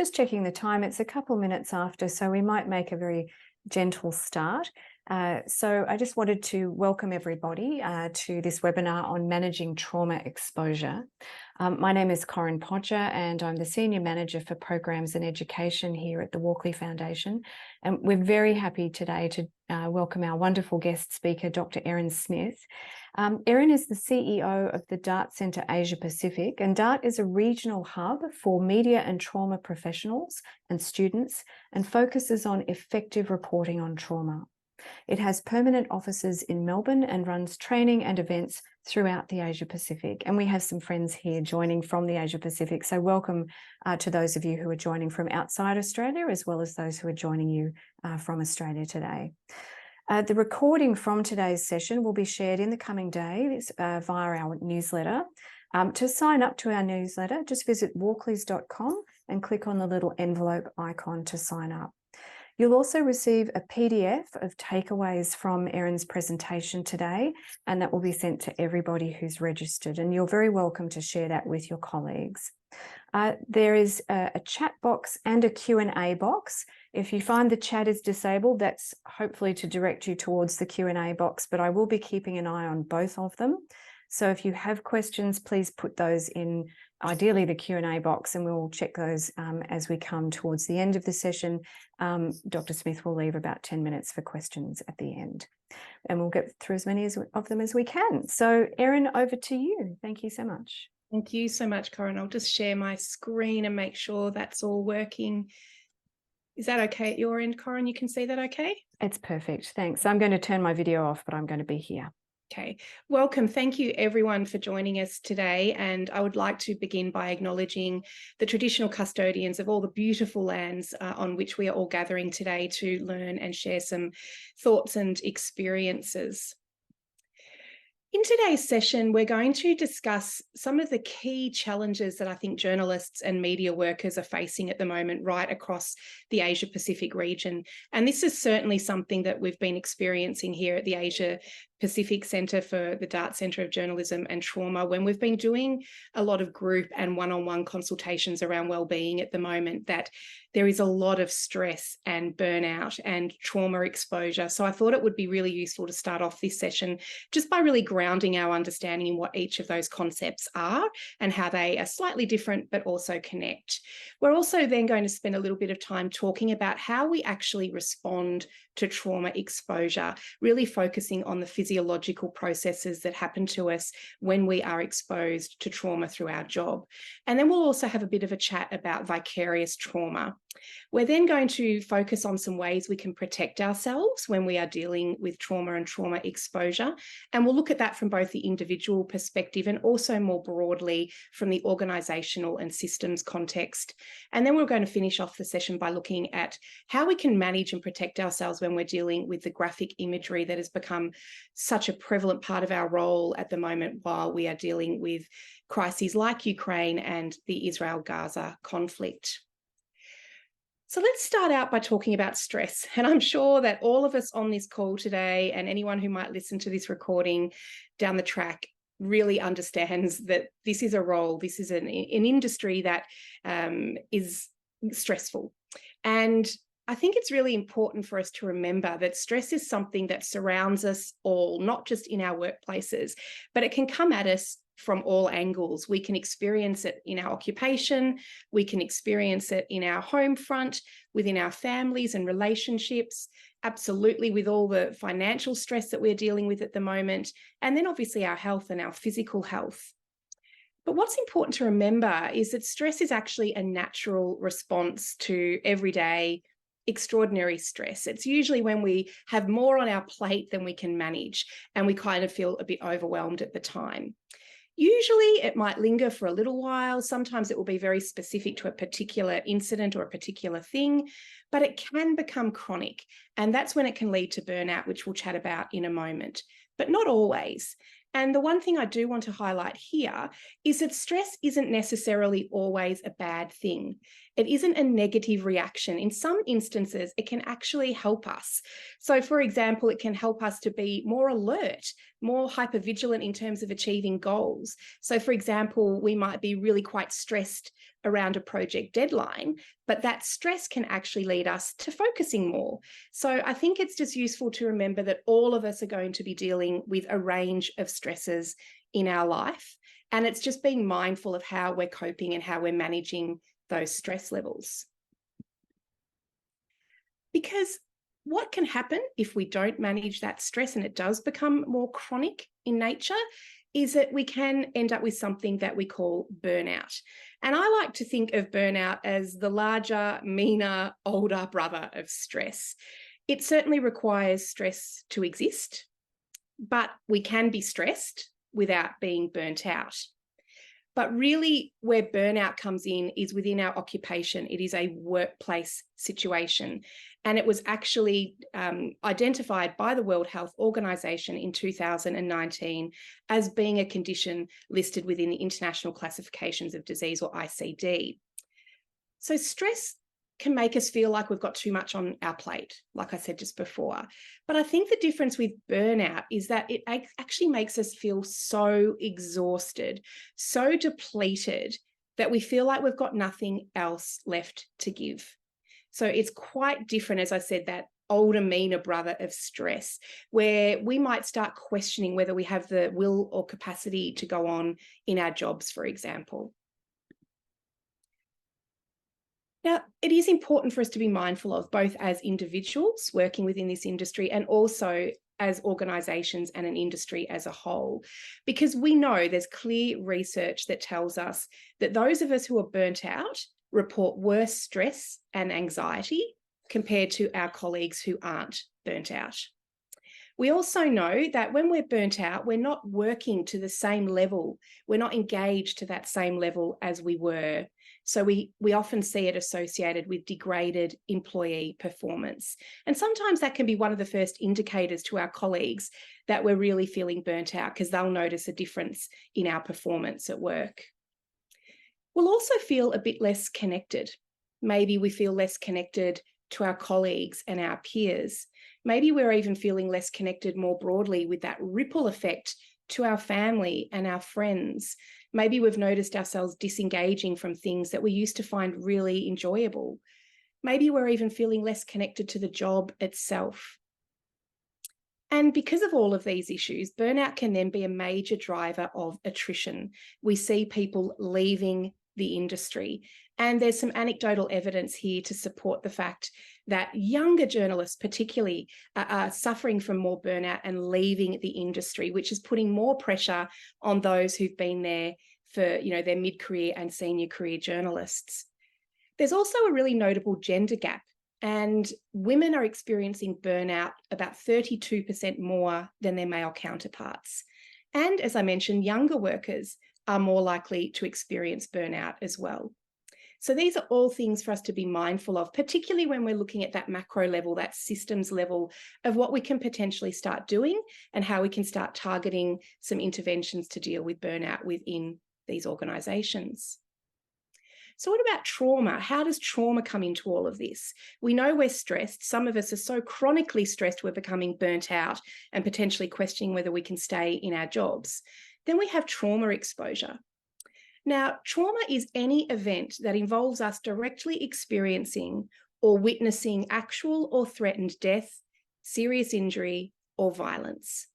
just checking the time, it's a couple minutes after, so we might make a very gentle start. So I just wanted to welcome everybody to this webinar on managing trauma exposure. My name is Corinne Podger and I'm the Senior Manager for Programs and Education here at the Walkley Foundation. And we're very happy today to welcome our wonderful guest speaker, Dr. Erin Smith. Erin is the CEO of the DART Centre Asia Pacific, and DART is a regional hub for media and trauma professionals and students and focuses on effective reporting on trauma. It has permanent offices in Melbourne and runs training and events throughout the Asia Pacific. And we have some friends here joining from the Asia Pacific. So welcome to those of you who are joining from outside Australia, as well as those who are joining you from Australia today. The recording from today's session will be shared in the coming days via our newsletter. To sign up to our newsletter, just visit walkleys.com and click on the little envelope icon to sign up. You'll also receive a PDF of takeaways from Erin's presentation today, and that will be sent to everybody who's registered, and you're very welcome to share that with your colleagues. There is a chat box and a Q&A box. If you find the chat is disabled, that's hopefully to direct you towards the Q&A box, but I will be keeping an eye on both of them. So if you have questions, please put those in, ideally the Q&A box, and we'll check those as we come towards the end of the session. Dr. Smith will leave about 10 minutes for questions at the end, and we'll get through as many of them as we can. So Erin, over to you. Thank you so much. Thank you so much, Corinne. I'll just share my screen and make sure that's all working. Is that okay at your end, Corinne? You can see that okay? It's perfect. Thanks. I'm going to turn my video off, but I'm going to be here. Okay, welcome. Thank you everyone for joining us today. And I would like to begin by acknowledging the traditional custodians of all the beautiful lands on which we are all gathering today to learn and share some thoughts and experiences. In today's session, we're going to discuss some of the key challenges that I think journalists and media workers are facing at the moment right across the Asia Pacific region. And this is certainly something that we've been experiencing here at the Asia Pacific Centre for the DART Centre of Journalism and Trauma, when we've been doing a lot of group and one-on-one consultations around wellbeing at the moment, that there is a lot of stress and burnout and trauma exposure. So I thought it would be really useful to start off this session just by really grounding our understanding in what each of those concepts are and how they are slightly different but also connect. We're also then going to spend a little bit of time talking about how we actually respond to trauma exposure, really focusing on the physiological processes that happen to us when we are exposed to trauma through our job. And then we'll also have a bit of a chat about vicarious trauma. We're then going to focus on some ways we can protect ourselves when we are dealing with trauma and trauma exposure. And we'll look at that from both the individual perspective and also more broadly from the organisational and systems context. And then we're going to finish off the session by looking at how we can manage and protect ourselves when we're dealing with the graphic imagery that has become such a prevalent part of our role at the moment while we are dealing with crises like Ukraine and the Israel-Gaza conflict. So let's start out by talking about stress. And I'm sure that all of us on this call today and anyone who might listen to this recording down the track really understands that this is a role, this is an industry that is stressful. And I think it's really important for us to remember that stress is something that surrounds us all, not just in our workplaces, but it can come at us from all angles. We can experience it in our occupation, we can experience it in our home front, within our families and relationships, absolutely with all the financial stress that we're dealing with at the moment, and then obviously our health and our physical health. But what's important to remember is that stress is actually a natural response to everyday extraordinary stress. It's usually when we have more on our plate than we can manage and we kind of feel a bit overwhelmed at the time. Usually it might linger for a little while. Sometimes it will be very specific to a particular incident or a particular thing, but it can become chronic. And that's when it can lead to burnout, which we'll chat about in a moment, but not always. And the one thing I do want to highlight here is that stress isn't necessarily always a bad thing. It isn't a negative reaction. In some instances, it can actually help us. So, for example, it can help us to be more alert, more hypervigilant in terms of achieving goals. So, for example, we might be really quite stressed around a project deadline, but that stress can actually lead us to focusing more. So I think it's just useful to remember that all of us are going to be dealing with a range of stresses in our life. And it's just being mindful of how we're coping and how we're managing those stress levels. Because what can happen if we don't manage that stress and it does become more chronic in nature is that we can end up with something that we call burnout. And I like to think of burnout as the larger, meaner, older brother of stress. It certainly requires stress to exist, but we can be stressed without being burnt out. But really, where burnout comes in is within our occupation. It is a workplace situation. And it was actually identified by the World Health Organization in 2019 as being a condition listed within the International Classifications of Disease, or ICD. So stress can make us feel like we've got too much on our plate, like I said just before. But I think the difference with burnout is that it actually makes us feel so exhausted, so depleted, that we feel like we've got nothing else left to give. So it's quite different, as I said, that older, meaner brother of stress, where we might start questioning whether we have the will or capacity to go on in our jobs, for example. Now, it is important for us to be mindful of, both as individuals working within this industry and also as organisations and an industry as a whole, because we know there's clear research that tells us that those of us who are burnt out report worse stress and anxiety compared to our colleagues who aren't burnt out. We also know that when we're burnt out, we're not working to the same level. We're not engaged to that same level as we were. So we often see it associated with degraded employee performance. And sometimes that can be one of the first indicators to our colleagues that we're really feeling burnt out, because they'll notice a difference in our performance at work. We'll also feel a bit less connected. Maybe we feel less connected to our colleagues and our peers. Maybe we're even feeling less connected more broadly with that ripple effect to our family and our friends. Maybe we've noticed ourselves disengaging from things that we used to find really enjoyable. Maybe we're even feeling less connected to the job itself. And because of all of these issues, burnout can then be a major driver of attrition. We see people leaving the industry. And there's some anecdotal evidence here to support the fact that younger journalists particularly are suffering from more burnout and leaving the industry, which is putting more pressure on those who've been there for, their mid-career and senior career journalists. There's also a really notable gender gap, and women are experiencing burnout about 32% more than their male counterparts. And as I mentioned, younger workers are more likely to experience burnout as well. So these are all things for us to be mindful of, particularly when we're looking at that macro level, that systems level of what we can potentially start doing and how we can start targeting some interventions to deal with burnout within these organisations. So what about trauma? How does trauma come into all of this? We know we're stressed. Some of us are so chronically stressed we're becoming burnt out and potentially questioning whether we can stay in our jobs. Then we have trauma exposure. Now, trauma is any event that involves us directly experiencing or witnessing actual or threatened death, serious injury, or violence.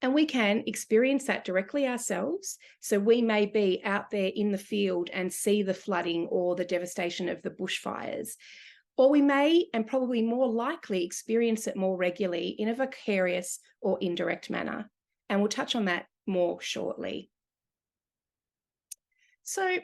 And we can experience that directly ourselves. So we may be out there in the field and see the flooding or the devastation of the bushfires. Or we may, and probably more likely, experience it more regularly in a vicarious or indirect manner. And we'll touch on that more shortly. So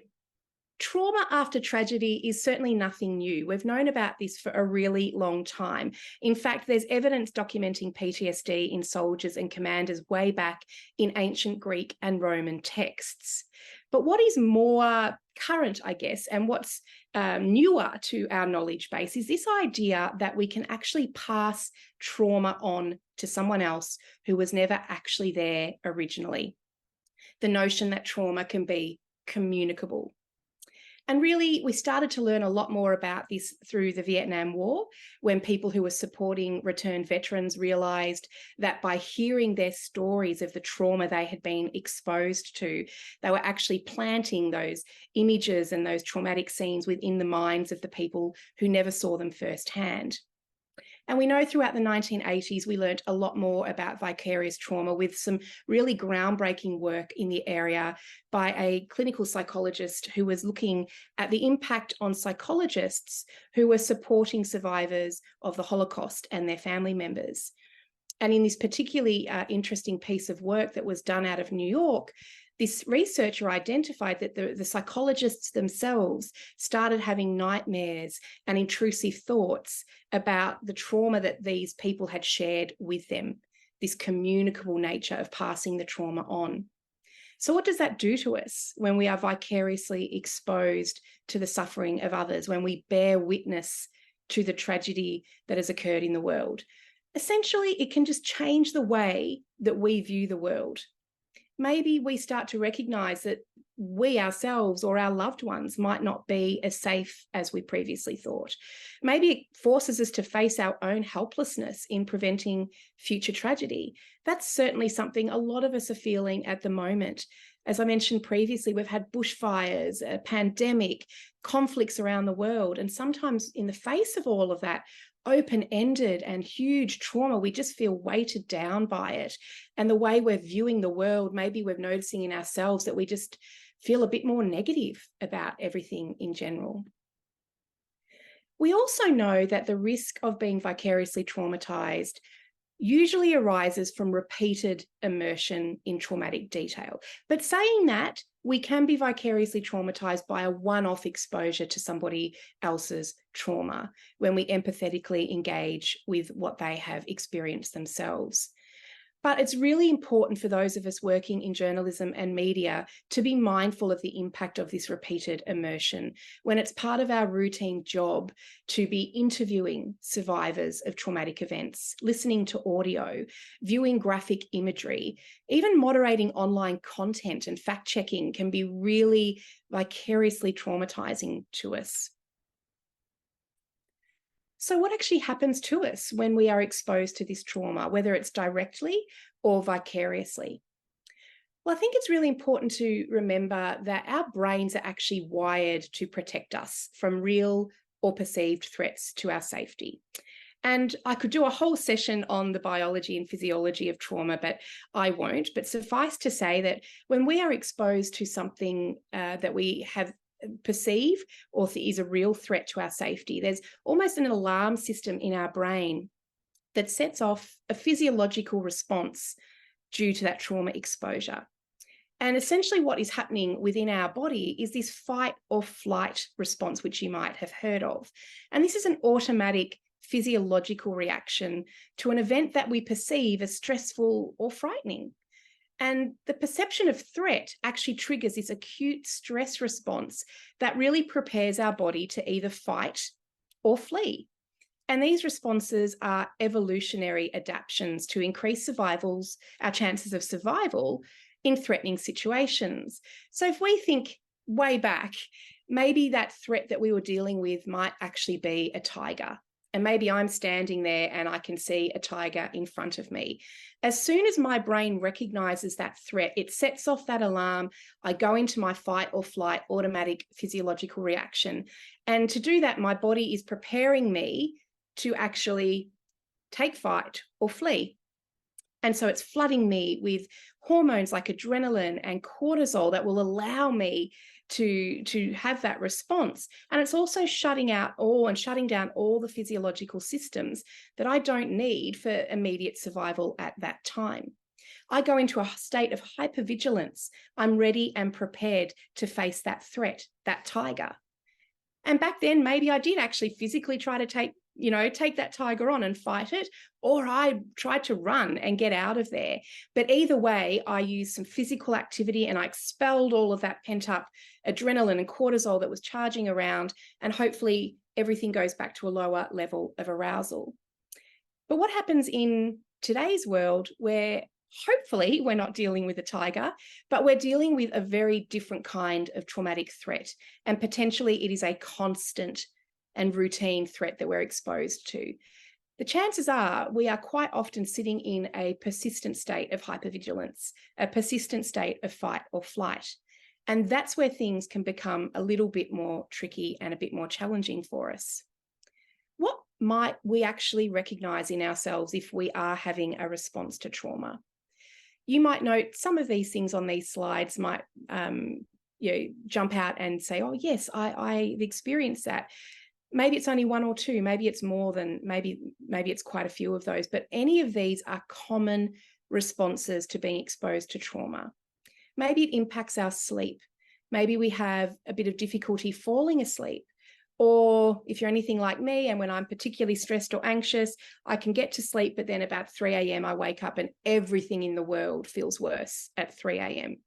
trauma after tragedy is certainly nothing new. We've known about this for a really long time. In fact, there's evidence documenting PTSD in soldiers and commanders way back in ancient Greek and Roman texts. But what is more current, I guess, and what's newer to our knowledge base is this idea that we can actually pass trauma on to someone else who was never actually there originally. The notion that trauma can be communicable. And really, we started to learn a lot more about this through the Vietnam War, when people who were supporting returned veterans realised that by hearing their stories of the trauma they had been exposed to, they were actually planting those images and those traumatic scenes within the minds of the people who never saw them firsthand. And we know throughout the 1980s, we learnt a lot more about vicarious trauma with some really groundbreaking work in the area by a clinical psychologist who was looking at the impact on psychologists who were supporting survivors of the Holocaust and their family members. And in this particularly interesting piece of work that was done out of New York, this researcher identified that the psychologists themselves started having nightmares and intrusive thoughts about the trauma that these people had shared with them, this communicable nature of passing the trauma on. So what does that do to us when we are vicariously exposed to the suffering of others, when we bear witness to the tragedy that has occurred in the world? Essentially, it can just change the way that we view the world. Maybe we start to recognise that we ourselves or our loved ones might not be as safe as we previously thought. Maybe it forces us to face our own helplessness in preventing future tragedy. That's certainly something a lot of us are feeling at the moment. As I mentioned previously, we've had bushfires, a pandemic, conflicts around the world, and sometimes in the face of all of that, open-ended and huge trauma, we just feel weighted down by it. And the way we're viewing the world, maybe we're noticing in ourselves that we just feel a bit more negative about everything in general. We also know that the risk of being vicariously traumatized usually arises from repeated immersion in traumatic detail. But saying that, we can be vicariously traumatized by a one-off exposure to somebody else's trauma when we empathetically engage with what they have experienced themselves. But it's really important for those of us working in journalism and media to be mindful of the impact of this repeated immersion when it's part of our routine job to be interviewing survivors of traumatic events, listening to audio, viewing graphic imagery, even moderating online content and fact-checking can be really vicariously traumatizing to us. So what actually happens to us when we are exposed to this trauma, whether it's directly or vicariously? Well, I think it's really important to remember that our brains are actually wired to protect us from real or perceived threats to our safety. And I could do a whole session on the biology and physiology of trauma, but I won't. But suffice to say that when we are exposed to something that we have perceive or is a real threat to our safety, there's almost an alarm system in our brain that sets off a physiological response due to that trauma exposure. And essentially what is happening within our body is this fight or flight response, which you might have heard of. And this is an automatic physiological reaction to an event that we perceive as stressful or frightening. And the perception of threat actually triggers this acute stress response that really prepares our body to either fight or flee. And these responses are evolutionary adaptations to increase our chances of survival in threatening situations. So if we think way back, maybe that threat that we were dealing with might actually be a tiger. And maybe I'm standing there and I can see a tiger in front of me. As soon as my brain recognizes that threat, it sets off that alarm. I go into my fight or flight automatic physiological reaction. And to do that, my body is preparing me to actually take fight or flee. And so it's flooding me with hormones like adrenaline and cortisol that will allow me to have that response. And it's also shutting down all the physiological systems that I don't need for immediate survival at that time. I go into a state of hypervigilance. I'm ready and prepared to face that threat, that tiger. And back then, maybe I did actually physically try to take that tiger on and fight it, or I tried to run and get out of there. But either way, I used some physical activity and I expelled all of that pent-up adrenaline and cortisol that was charging around, and hopefully everything goes back to a lower level of arousal. But what happens in today's world where hopefully we're not dealing with a tiger, but we're dealing with a very different kind of traumatic threat. And potentially it is a constant and routine threat that we're exposed to. The chances are we are quite often sitting in a persistent state of hypervigilance, a persistent state of fight or flight. And that's where things can become a little bit more tricky and a bit more challenging for us. What might we actually recognize in ourselves if we are having a response to trauma? You might note some of these things on these slides might jump out and say, oh, yes, I've experienced that. Maybe it's only one or two, maybe it's more than, maybe it's quite a few of those, but any of these are common responses to being exposed to trauma. Maybe it impacts our sleep. Maybe we have a bit of difficulty falling asleep. Or if you're anything like me, and when I'm particularly stressed or anxious, I can get to sleep, but then about 3 a.m. I wake up and everything in the world feels worse at 3 a.m.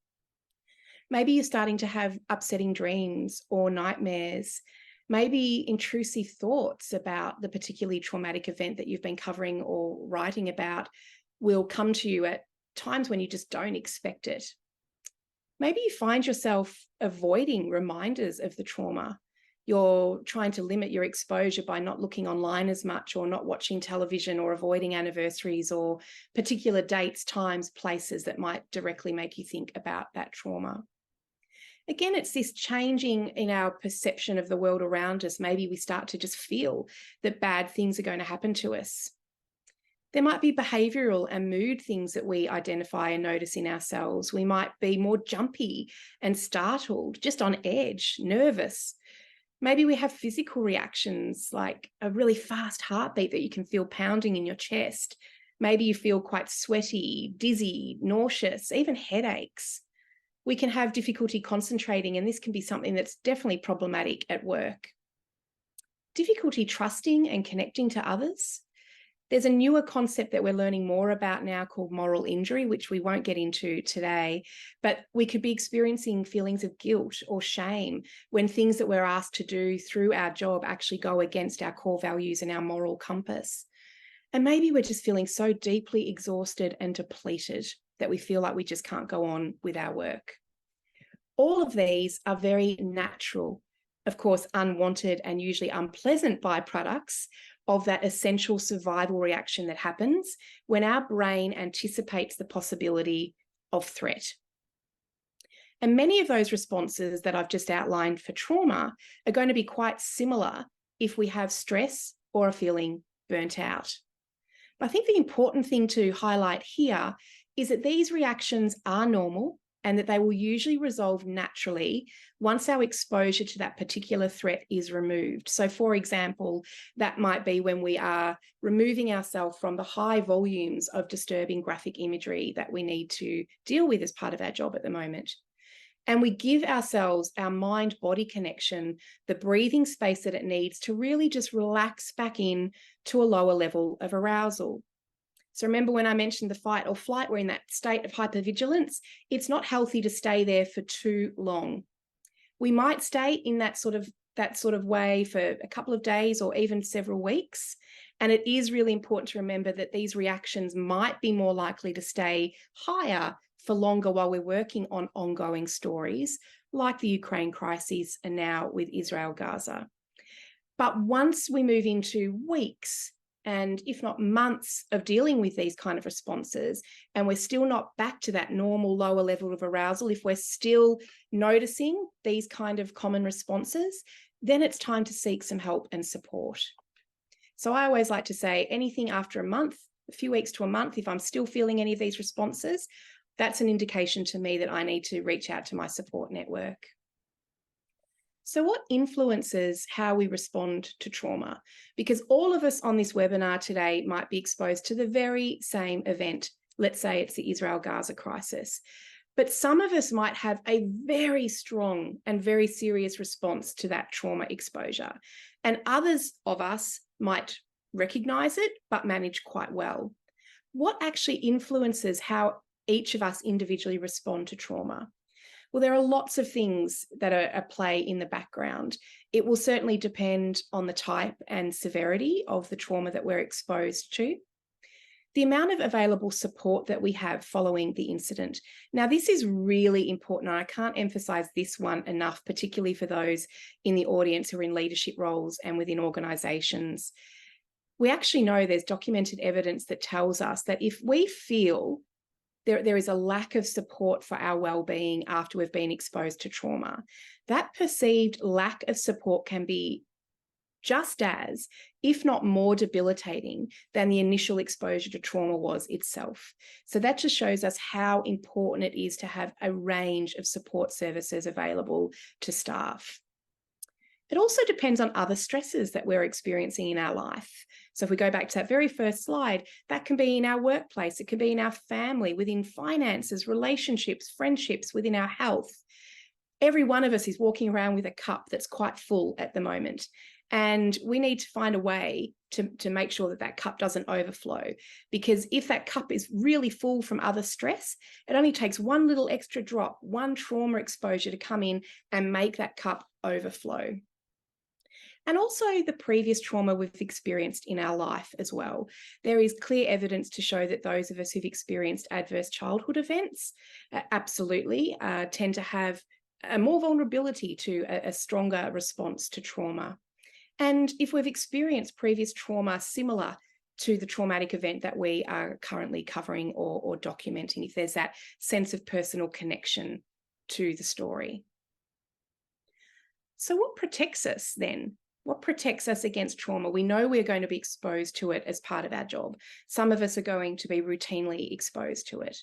Maybe you're starting to have upsetting dreams or nightmares. Maybe intrusive thoughts about the particularly traumatic event that you've been covering or writing about will come to you at times when you just don't expect it. Maybe you find yourself avoiding reminders of the trauma. You're trying to limit your exposure by not looking online as much, or not watching television, or avoiding anniversaries or particular dates, times, places that might directly make you think about that trauma. Again, it's this changing in our perception of the world around us. Maybe we start to just feel that bad things are going to happen to us. There might be behavioural and mood things that we identify and notice in ourselves. We might be more jumpy and startled, just on edge, nervous. Maybe we have physical reactions like a really fast heartbeat that you can feel pounding in your chest. Maybe you feel quite sweaty, dizzy, nauseous, even headaches. We can have difficulty concentrating, and this can be something that's definitely problematic at work. Difficulty trusting and connecting to others. There's a newer concept that we're learning more about now called moral injury, which we won't get into today, but we could be experiencing feelings of guilt or shame when things that we're asked to do through our job actually go against our core values and our moral compass. And maybe we're just feeling so deeply exhausted and depleted that we feel like we just can't go on with our work. All of these are very natural, of course, unwanted and usually unpleasant byproducts of that essential survival reaction that happens when our brain anticipates the possibility of threat. And many of those responses that I've just outlined for trauma are going to be quite similar if we have stress or are feeling burnt out. But I think the important thing to highlight here is that these reactions are normal and that they will usually resolve naturally once our exposure to that particular threat is removed. So, for example, that might be when we are removing ourselves from the high volumes of disturbing graphic imagery that we need to deal with as part of our job at the moment. And we give ourselves, our mind-body connection, the breathing space that it needs to really just relax back in to a lower level of arousal. So remember when I mentioned the fight or flight, we're in that state of hypervigilance. It's not healthy to stay there for too long. We might stay in that sort of way for a couple of days or even several weeks. And it is really important to remember that these reactions might be more likely to stay higher for longer while we're working on ongoing stories like the Ukraine crisis and now with Israel-Gaza. But once we move into weeks, and if not months of dealing with these kind of responses, and we're still not back to that normal lower level of arousal, if we're still noticing these kind of common responses, then it's time to seek some help and support. So I always like to say anything after a month, a few weeks to a month, if I'm still feeling any of these responses, that's an indication to me that I need to reach out to my support network. So what influences how we respond to trauma? Because all of us on this webinar today might be exposed to the very same event. Let's say it's the Israel-Gaza crisis. But some of us might have a very strong and very serious response to that trauma exposure. And others of us might recognize it, but manage quite well. What actually influences how each of us individually respond to trauma? Well, there are lots of things that are at play in the background. It will certainly depend on the type and severity of the trauma that we're exposed to. the amount of available support that we have following the incident. Now, this is really important, and I can't emphasize this one enough, particularly for those in the audience who are in leadership roles and within organizations. We actually know there's documented evidence that tells us that if we feel there is a lack of support for our well-being after we've been exposed to trauma, that perceived lack of support can be just as, if not more, debilitating than the initial exposure to trauma was itself. So that just shows us how important it is to have a range of support services available to staff. It also depends on other stresses that we're experiencing in our life. So if we go back to that very first slide, that can be in our workplace, it can be in our family, within finances, relationships, friendships, within our health. Every one of us is walking around with a cup that's quite full at the moment. And we need to find a way to make sure that that cup doesn't overflow. Because if that cup is really full from other stress, it only takes one little extra drop, one trauma exposure to come in and make that cup overflow. And also the previous trauma we've experienced in our life as well. There is clear evidence to show that those of us who've experienced adverse childhood events absolutely tend to have a more vulnerability to a stronger response to trauma. And if we've experienced previous trauma similar to the traumatic event that we are currently covering or documenting, if there's that sense of personal connection to the story. So what protects us then? What protects us against trauma? We know we're going to be exposed to it as part of our job. Some of us are going to be routinely exposed to it.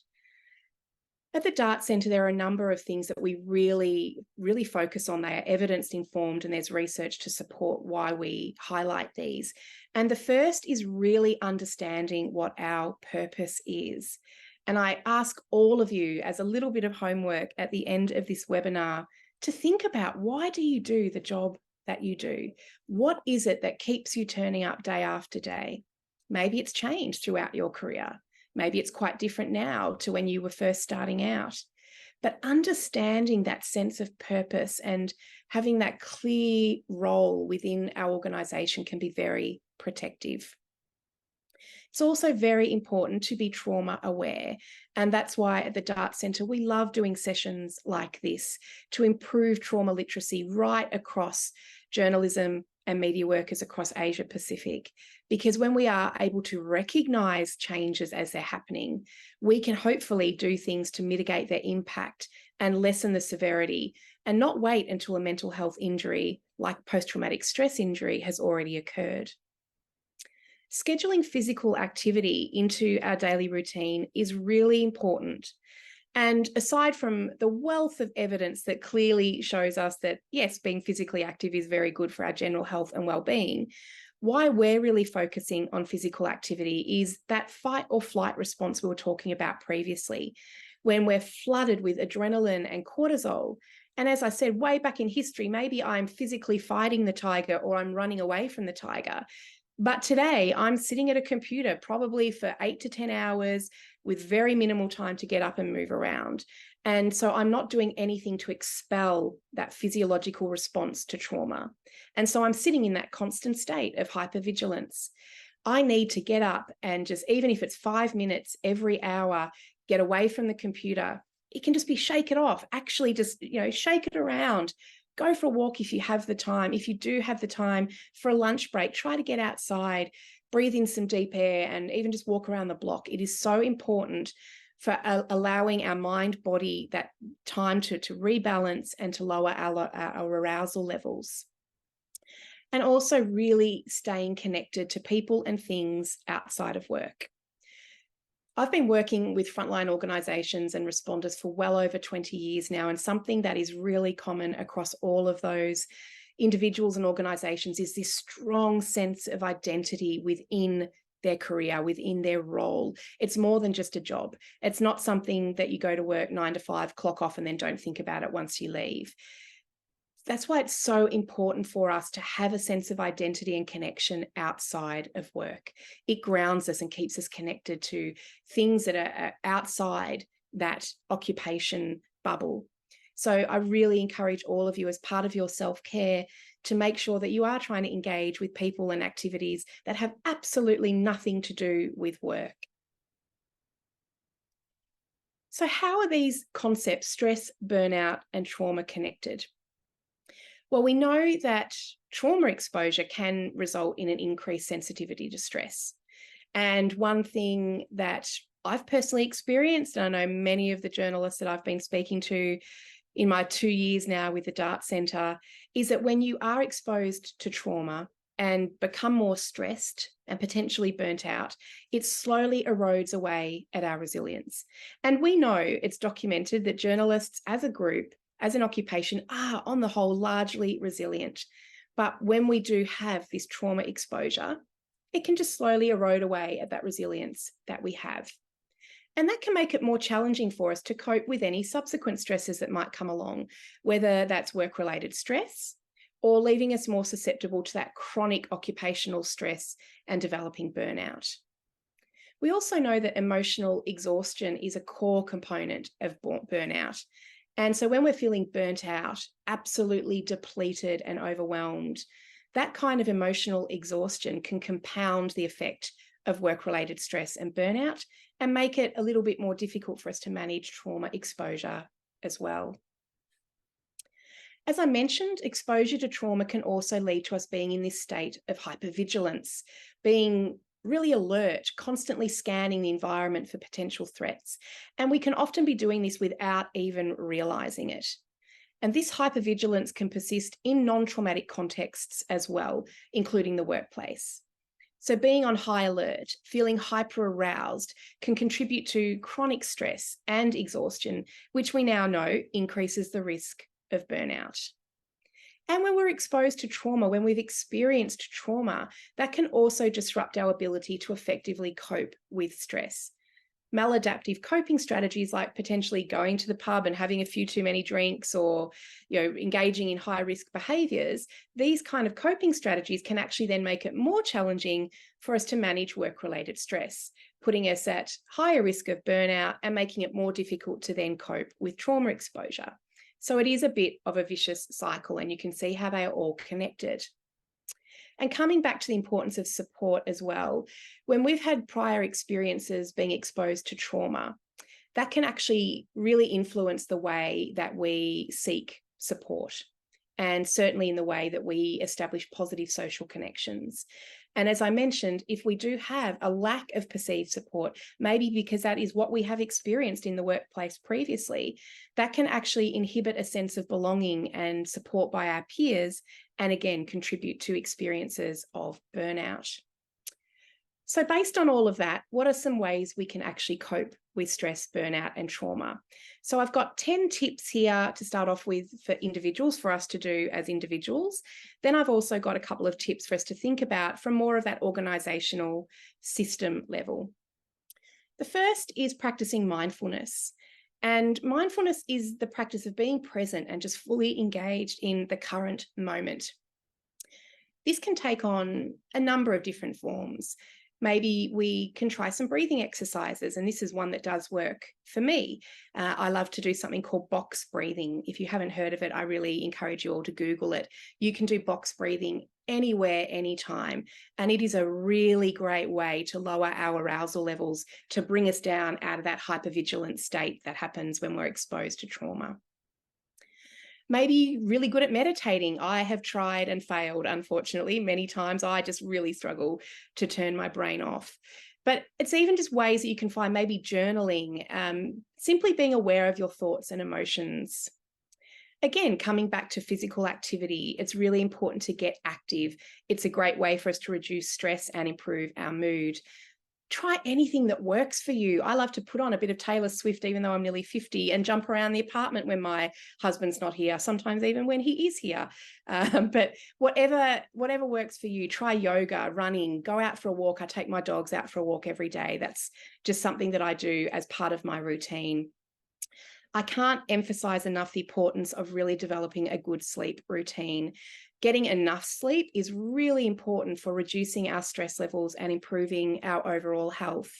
At the Dart Centre, there are a number of things that we really focus on. They are evidence-informed, and there's research to support why we highlight these. And the first is really understanding what our purpose is. And I ask all of you, as a little bit of homework at the end of this webinar, to think about, why do you do the job that you do? What is it that keeps you turning up day after day? Maybe it's changed throughout your career. Maybe it's quite different now to when you were first starting out. But understanding that sense of purpose and having that clear role within our organisation can be very protective. It's also very important to be trauma aware. And that's why at the Dart Centre, we love doing sessions like this to improve trauma literacy right across journalism and media workers across Asia Pacific. Because when we are able to recognise changes as they're happening, we can hopefully do things to mitigate their impact and lessen the severity, and not wait until a mental health injury like post-traumatic stress injury has already occurred. Scheduling physical activity into our daily routine is really important. And aside from the wealth of evidence that clearly shows us that, yes, being physically active is very good for our general health and well-being, why we're really focusing on physical activity is that fight or flight response we were talking about previously, when we're flooded with adrenaline and cortisol. And as I said, way back in history, maybe I'm physically fighting the tiger or I'm running away from the tiger. But today I'm sitting at a computer probably for 8 to 10 hours with very minimal time to get up and move around. And so I'm not doing anything to expel that physiological response to trauma. And so I'm sitting in that constant state of hypervigilance. I need to get up and just, even if it's 5 minutes every hour, get away from the computer. It can just be shake it off, actually just, shake it around. Go for a walk if you have the time. If you do have the time for a lunch break, try to get outside, breathe in some deep air, and even just walk around the block. It is so important for allowing our mind, body that time to rebalance and to lower our arousal levels. And also really staying connected to people and things outside of work. I've been working with frontline organisations and responders for well over 20 years now, and something that is really common across all of those individuals and organisations is this strong sense of identity within their career, within their role. It's more than just a job. It's not something that you go to work 9 to 5, clock off, and then don't think about it once you leave. That's why it's so important for us to have a sense of identity and connection outside of work. It grounds us and keeps us connected to things that are outside that occupation bubble. So I really encourage all of you, as part of your self-care, to make sure that you are trying to engage with people and activities that have absolutely nothing to do with work. So how are these concepts, stress, burnout, and trauma, connected? Well, we know that trauma exposure can result in an increased sensitivity to stress. And one thing that I've personally experienced, and I know many of the journalists that I've been speaking to in my 2 years now with the Dart Centre, is that when you are exposed to trauma and become more stressed and potentially burnt out, it slowly erodes away at our resilience. And we know it's documented that journalists as a group, as an occupation, are on the whole largely resilient. But when we do have this trauma exposure, it can just slowly erode away at that resilience that we have. And that can make it more challenging for us to cope with any subsequent stresses that might come along, whether that's work-related stress or leaving us more susceptible to that chronic occupational stress and developing burnout. We also know that emotional exhaustion is a core component of burnout. And so when we're feeling burnt out, absolutely depleted and overwhelmed, that kind of emotional exhaustion can compound the effect of work-related stress and burnout and make it a little bit more difficult for us to manage trauma exposure as well. As I mentioned, exposure to trauma can also lead to us being in this state of hypervigilance, being really alert, constantly scanning the environment for potential threats. And we can often be doing this without even realizing it. And this hypervigilance can persist in non-traumatic contexts as well, including the workplace. So being on high alert, feeling hyper-aroused can contribute to chronic stress and exhaustion, which we now know increases the risk of burnout. And when we're exposed to trauma, when we've experienced trauma, that can also disrupt our ability to effectively cope with stress. Maladaptive coping strategies like potentially going to the pub and having a few too many drinks, or engaging in high risk behaviors, these kind of coping strategies can actually then make it more challenging for us to manage work-related stress, putting us at higher risk of burnout and making it more difficult to then cope with trauma exposure. So it is a bit of a vicious cycle, and you can see how they are all connected. And coming back to the importance of support as well, when we've had prior experiences being exposed to trauma, that can actually really influence the way that we seek support, and certainly in the way that we establish positive social connections. And as I mentioned, if we do have a lack of perceived support, maybe because that is what we have experienced in the workplace previously, that can actually inhibit a sense of belonging and support by our peers, and again, contribute to experiences of burnout. So based on all of that, what are some ways we can actually cope with stress, burnout, and trauma? So I've got 10 tips here to start off with for individuals, for us to do as individuals. Then I've also got a couple of tips for us to think about from more of that organisational system level. The first is practicing mindfulness. And mindfulness is the practice of being present and just fully engaged in the current moment. This can take on a number of different forms. Maybe we can try some breathing exercises, and this is one that does work for me. I love to do something called box breathing. If you haven't heard of it, I really encourage you all to Google it. You can do box breathing anywhere, anytime, and it is a really great way to lower our arousal levels, to bring us down out of that hypervigilant state that happens when we're exposed to trauma. Maybe really good at meditating. I have tried and failed, unfortunately, many times. I just really struggle to turn my brain off. But it's even just ways that you can find, maybe journaling, simply being aware of your thoughts and emotions. Again, coming back to physical activity, it's really important to get active. It's a great way for us to reduce stress and improve our mood. Try anything that works for you. I love to put on a bit of Taylor Swift, even though I'm nearly 50, and jump around the apartment when my husband's not here, sometimes even when he is here. But whatever works for you, try yoga, running, go out for a walk. I take my dogs out for a walk every day. That's just something that I do as part of my routine. I can't emphasize enough the importance of really developing a good sleep routine. Getting enough sleep is really important for reducing our stress levels and improving our overall health.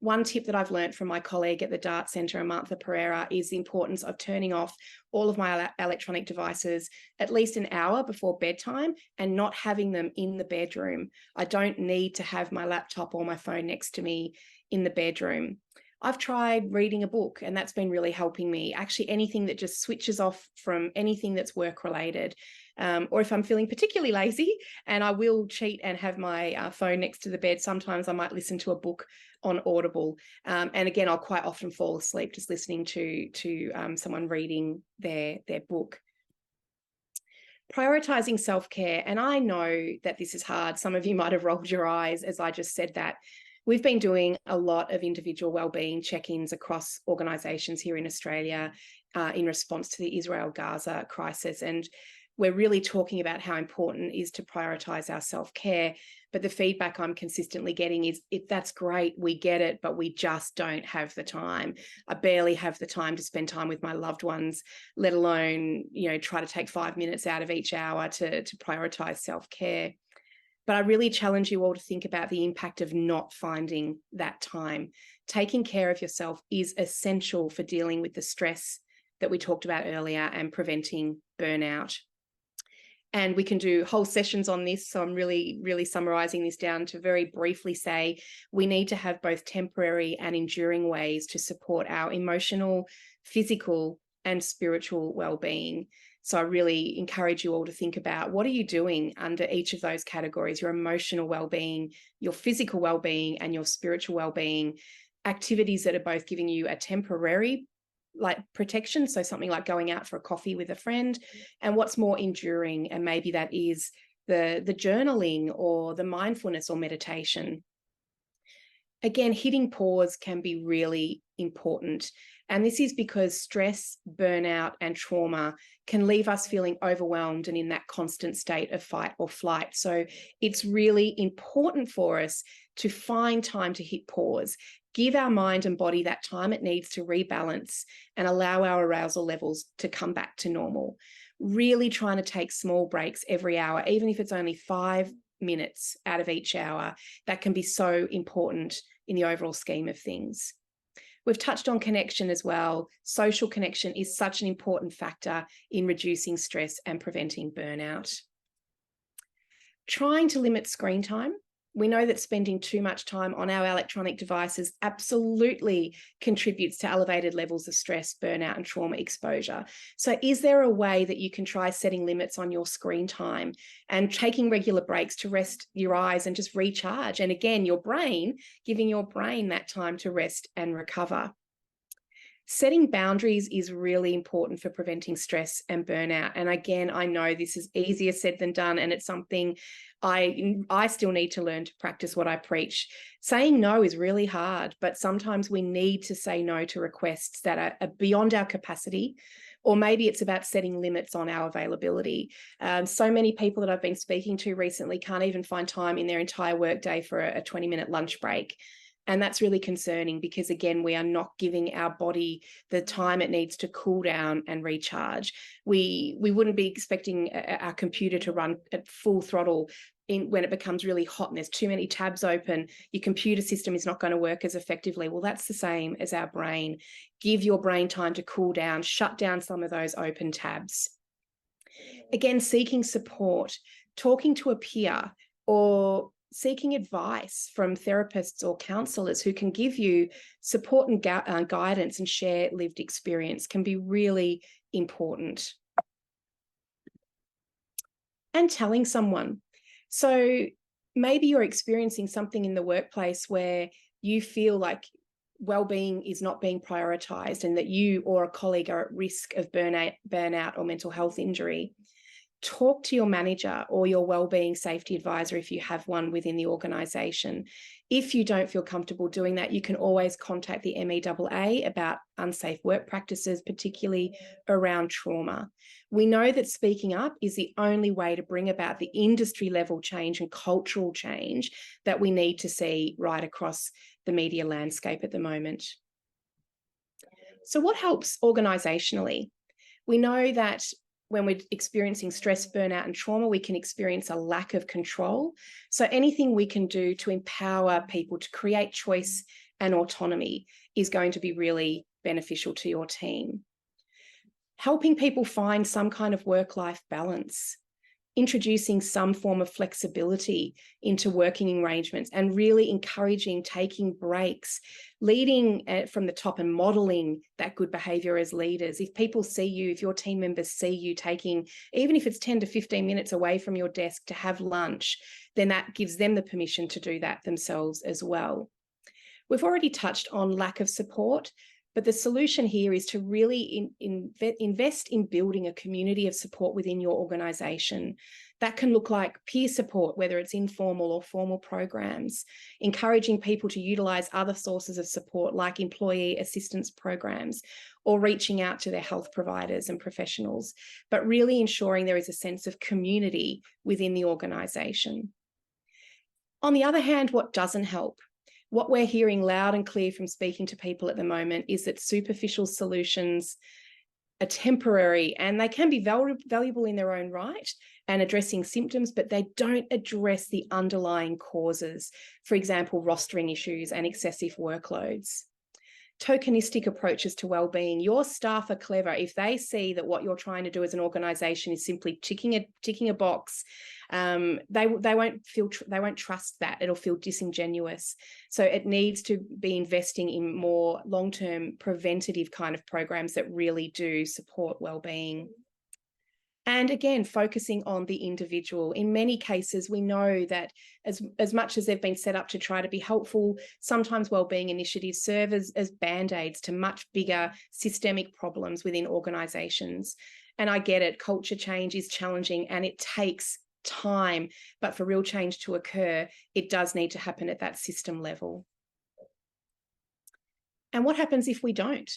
One tip that I've learned from my colleague at the Dart Centre, Amantha Pereira, is the importance of turning off all of my electronic devices at least an hour before bedtime and not having them in the bedroom. I don't need to have my laptop or my phone next to me in the bedroom. I've tried reading a book, and that's been really helping me. Actually, anything that just switches off from anything that's work related. Or if I'm feeling particularly lazy, and I will cheat and have my phone next to the bed, sometimes I might listen to a book on Audible. And again, I'll quite often fall asleep just listening to someone reading their book. Prioritizing self-care. And I know that this is hard. Some of you might have rolled your eyes as I just said that. We've been doing a lot of individual wellbeing check-ins across organisations here in Australia in response to the Israel-Gaza crisis. And we're really talking about how important it is to prioritise our self-care. But the feedback I'm consistently getting is, that's great, we get it, but we just don't have the time. I barely have the time to spend time with my loved ones, let alone, try to take 5 minutes out of each hour to prioritise self-care. But I really challenge you all to think about the impact of not finding that time. Taking care of yourself is essential for dealing with the stress that we talked about earlier and preventing burnout. And we can do whole sessions on this. So I'm really, really summarising this down to very briefly say we need to have both temporary and enduring ways to support our emotional, physical, and spiritual well-being. So I really encourage you all to think about, what are you doing under each of those categories: your emotional well-being, your physical well-being, and your spiritual well-being. Activities that are both giving you a temporary protection, so something like going out for a coffee with a friend, and what's more enduring, and maybe that is the journaling or the mindfulness or meditation. Again, hitting pause can be really important. And this is because stress, burnout, and trauma can leave us feeling overwhelmed and in that constant state of fight or flight. So it's really important for us to find time to hit pause, give our mind and body that time it needs to rebalance and allow our arousal levels to come back to normal. Really trying to take small breaks every hour, even if it's only 5 minutes out of each hour. That can be so important in the overall scheme of things. We've touched on connection as well. Social connection is such an important factor in reducing stress and preventing burnout. Trying to limit screen time. We know that spending too much time on our electronic devices absolutely contributes to elevated levels of stress, burnout, and trauma exposure. So is there a way that you can try setting limits on your screen time and taking regular breaks to rest your eyes and just recharge? And again, giving your brain that time to rest and recover. Setting boundaries is really important for preventing stress and burnout. And again, I know this is easier said than done, and it's something I still need to learn to practice what I preach. Saying no is really hard, but sometimes we need to say no to requests that are beyond our capacity, or maybe it's about setting limits on our availability. So many people that I've been speaking to recently can't even find time in their entire workday for a 20-minute lunch break. And that's really concerning because, again, we are not giving our body the time it needs to cool down and recharge. We wouldn't be expecting our computer to run at full throttle when it becomes really hot and there's too many tabs open. Your computer system is not going to work as effectively. Well, that's the same as our brain. Give your brain time to cool down, shut down some of those open tabs. Again, seeking support, talking to a peer, or seeking advice from therapists or counsellors who can give you support and guidance and share lived experience can be really important. And telling someone. So maybe you're experiencing something in the workplace where you feel like wellbeing is not being prioritised and that you or a colleague are at risk of burnout or mental health injury. Talk to your manager or your wellbeing safety advisor if you have one within the organisation. If you don't feel comfortable doing that, you can always contact the MEAA about unsafe work practices, particularly around trauma. We know that speaking up is the only way to bring about the industry level change and cultural change that we need to see right across the media landscape at the moment. So what helps organisationally? We know that when we're experiencing stress, burnout, and trauma, we can experience a lack of control. So anything we can do to empower people to create choice and autonomy is going to be really beneficial to your team. Helping people find some kind of work-life balance. introducing some form of flexibility into working arrangements and really encouraging taking breaks, leading from the top and modeling that good behavior as leaders. If people see you, if your team members see you taking, even if it's 10 to 15 minutes away from your desk to have lunch, then that gives them the permission to do that themselves as well. We've already touched on lack of support, but the solution here is to really invest in building a community of support within your organisation. That can look like peer support, whether it's informal or formal programs, encouraging people to utilise other sources of support like employee assistance programs, or reaching out to their health providers and professionals, but really ensuring there is a sense of community within the organisation. On the other hand, what doesn't help? What we're hearing loud and clear from speaking to people at the moment is that superficial solutions are temporary, and they can be valuable in their own right and addressing symptoms, but they don't address the underlying causes, for example, rostering issues and excessive workloads. Tokenistic approaches to wellbeing. Your staff are clever. If they see that what you're trying to do as an organisation is simply ticking a box, they won't trust that. It'll feel disingenuous. So it needs to be investing in more long-term preventative kind of programs that really do support wellbeing. And again, focusing on the individual. In many cases, we know that as much as they've been set up to try to be helpful, sometimes wellbeing initiatives serve as band-aids to much bigger systemic problems within organisations. And I get it, culture change is challenging and it takes time, but for real change to occur, it does need to happen at that system level. And what happens if we don't?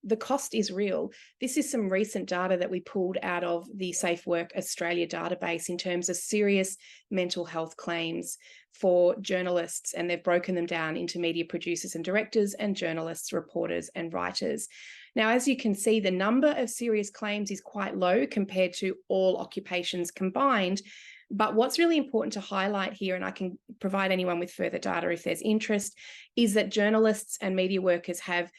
The cost is real. This is some recent data that we pulled out of the Safe Work Australia database in terms of serious mental health claims for journalists, and they've broken them down into media producers and directors and journalists, reporters and writers. Now, as you can see, the number of serious claims is quite low compared to all occupations combined. But what's really important to highlight here, and I can provide anyone with further data if there's interest, is that journalists and media workers have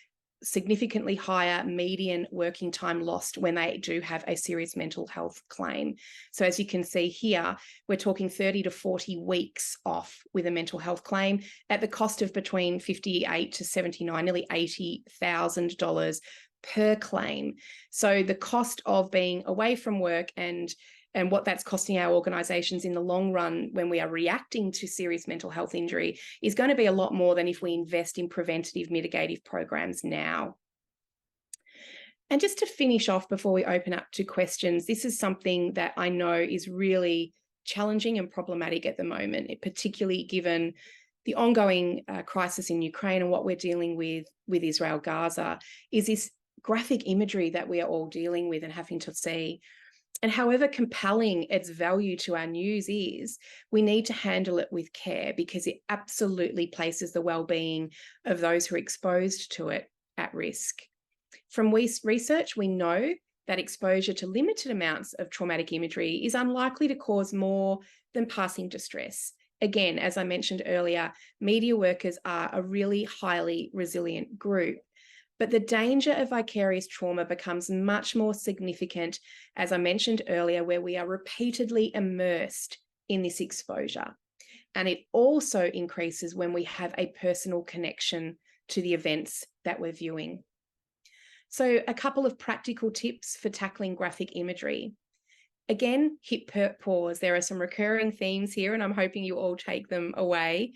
significantly higher median working time lost when they do have a serious mental health claim. So as you can see here, we're talking 30 to 40 weeks off with a mental health claim at the cost of between $58 to $79, nearly $80,000 per claim. So the cost of being away from work and what that's costing our organisations in the long run when we are reacting to serious mental health injury is going to be a lot more than if we invest in preventative mitigative programs now. And just to finish off before we open up to questions, this is something that I know is really challenging and problematic at the moment, particularly given the ongoing crisis in Ukraine and what we're dealing with Israel, Gaza, is this graphic imagery that we are all dealing with and having to see. And however compelling its value to our news is, we need to handle it with care because it absolutely places the well-being of those who are exposed to it at risk. From research, we know that exposure to limited amounts of traumatic imagery is unlikely to cause more than passing distress. Again, as I mentioned earlier, media workers are a really highly resilient group. But the danger of vicarious trauma becomes much more significant, as I mentioned earlier, where we are repeatedly immersed in this exposure. And it also increases when we have a personal connection to the events that we're viewing. So a couple of practical tips for tackling graphic imagery. Again, hit pause. There are some recurring themes here, and I'm hoping you all take them away.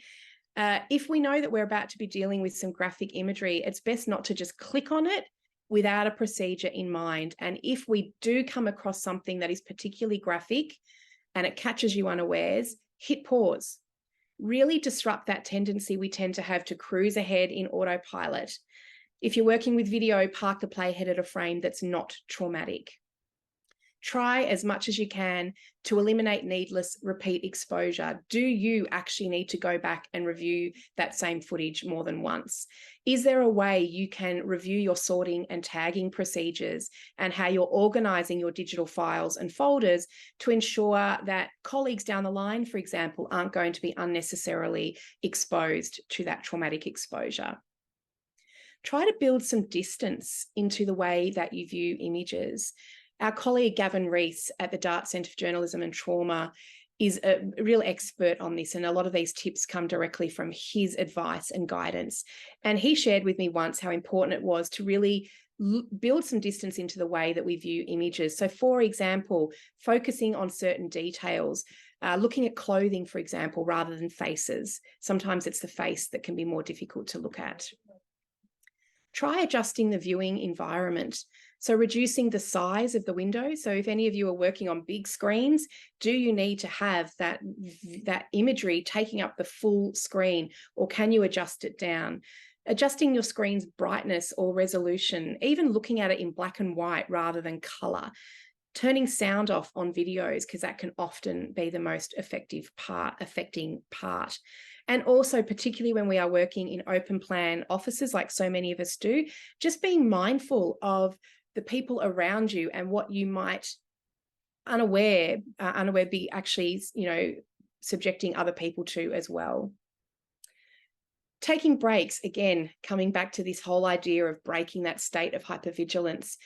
If we know that we're about to be dealing with some graphic imagery, it's best not to just click on it without a procedure in mind. And if we do come across something that is particularly graphic and it catches you unawares, hit pause. Really disrupt that tendency we tend to have to cruise ahead in autopilot. If you're working with video, park the playhead at a frame that's not traumatic. Try as much as you can to eliminate needless repeat exposure. Do you actually need to go back and review that same footage more than once? Is there a way you can review your sorting and tagging procedures and how you're organising your digital files and folders to ensure that colleagues down the line, for example, aren't going to be unnecessarily exposed to that traumatic exposure? Try to build some distance into the way that you view images. Our colleague Gavin Rees at the Dart Centre for Journalism and Trauma is a real expert on this, and a lot of these tips come directly from his advice and guidance. And he shared with me once how important it was to really build some distance into the way that we view images. So, for example, focusing on certain details, looking at clothing, for example, rather than faces. Sometimes it's the face that can be more difficult to look at. Try adjusting the viewing environment. So reducing the size of the window. So if any of you are working on big screens, do you need to have that imagery taking up the full screen, or can you adjust it down? Adjusting your screen's brightness or resolution, even looking at it in black and white rather than color. Turning sound off on videos, because that can often be the most affecting part. And also, particularly when we are working in open plan offices, like so many of us do, just being mindful of the people around you and what you might unaware be actually, subjecting other people to as well. Taking breaks, again, coming back to this whole idea of breaking that state of hypervigilance.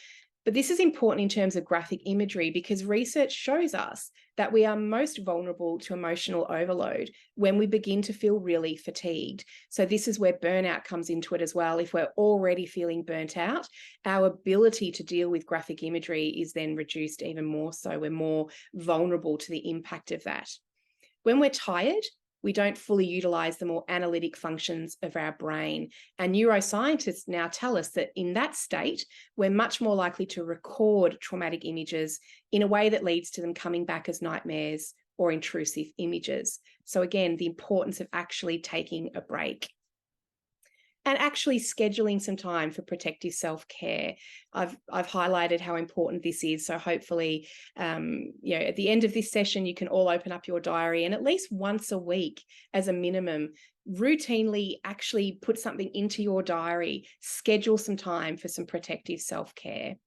But this is important in terms of graphic imagery, because research shows us that we are most vulnerable to emotional overload when we begin to feel really fatigued. So this is where burnout comes into it as well. If we're already feeling burnt out, our ability to deal with graphic imagery is then reduced even more so. We're more vulnerable to the impact of that. When we're tired, we don't fully utilize the more analytic functions of our brain. And neuroscientists now tell us that in that state, we're much more likely to record traumatic images in a way that leads to them coming back as nightmares or intrusive images. So again, the importance of actually taking a break. And actually scheduling some time for protective self-care. I've highlighted how important this is. So hopefully, at the end of this session, you can all open up your diary and at least once a week as a minimum, routinely actually put something into your diary, schedule some time for some protective self-care.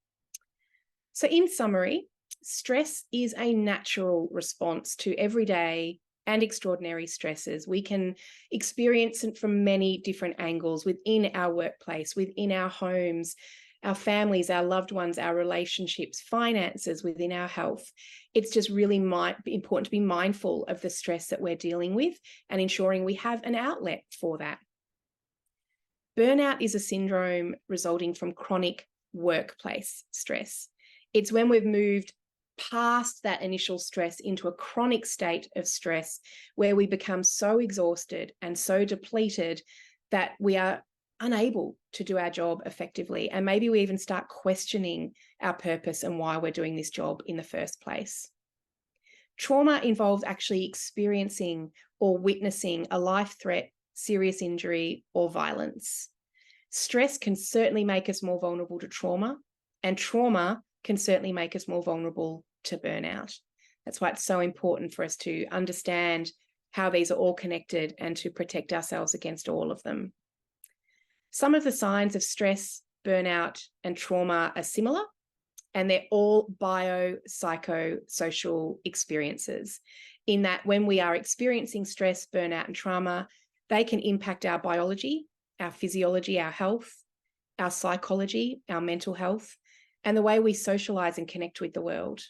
So in summary, stress is a natural response to everyday and extraordinary stresses. We can experience it from many different angles within our workplace, within our homes, our families, our loved ones, our relationships, finances, within our health. It's just really important to be mindful of the stress that we're dealing with and ensuring we have an outlet for that. Burnout is a syndrome resulting from chronic workplace stress. It's when we've moved past that initial stress into a chronic state of stress where we become so exhausted and so depleted that we are unable to do our job effectively. And maybe we even start questioning our purpose and why we're doing this job in the first place. Trauma involves actually experiencing or witnessing a life threat, serious injury, or violence. Stress can certainly make us more vulnerable to trauma, and trauma can certainly make us more vulnerable to burnout. That's why it's so important for us to understand how these are all connected and to protect ourselves against all of them. Some of the signs of stress, burnout, and trauma are similar, and they're all biopsychosocial experiences, in that when we are experiencing stress, burnout, and trauma, they can impact our biology, our physiology, our health, our psychology, our mental health, and the way we socialize and connect with the world.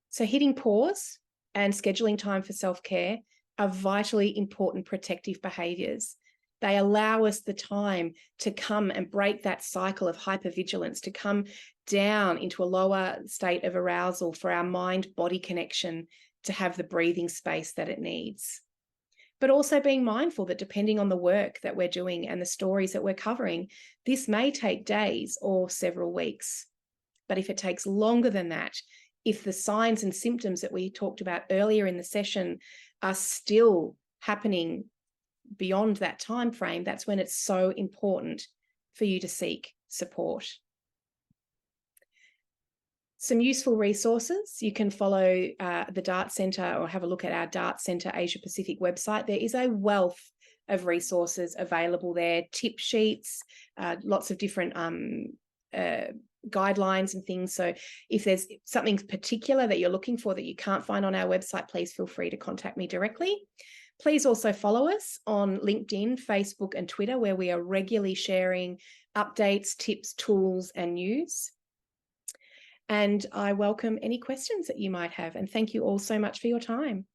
So hitting pause and scheduling time for self-care are vitally important protective behaviours. They allow us the time to come and break that cycle of hypervigilance, to come down into a lower state of arousal for our mind-body connection to have the breathing space that it needs. But also being mindful that depending on the work that we're doing and the stories that we're covering, this may take days or several weeks. But if it takes longer than that, if the signs and symptoms that we talked about earlier in the session are still happening beyond that time frame, that's when it's so important for you to seek support. Some useful resources. You can follow the Dart Centre or have a look at our Dart Centre Asia Pacific website. There is a wealth of resources available there, tip sheets, lots of different guidelines and things. So if there's something particular that you're looking for that you can't find on our website, please feel free to contact me directly. Please also follow us on LinkedIn, Facebook, and Twitter, where we are regularly sharing updates, tips, tools, and news. and I welcome any questions that you might have. And thank you all so much for your time.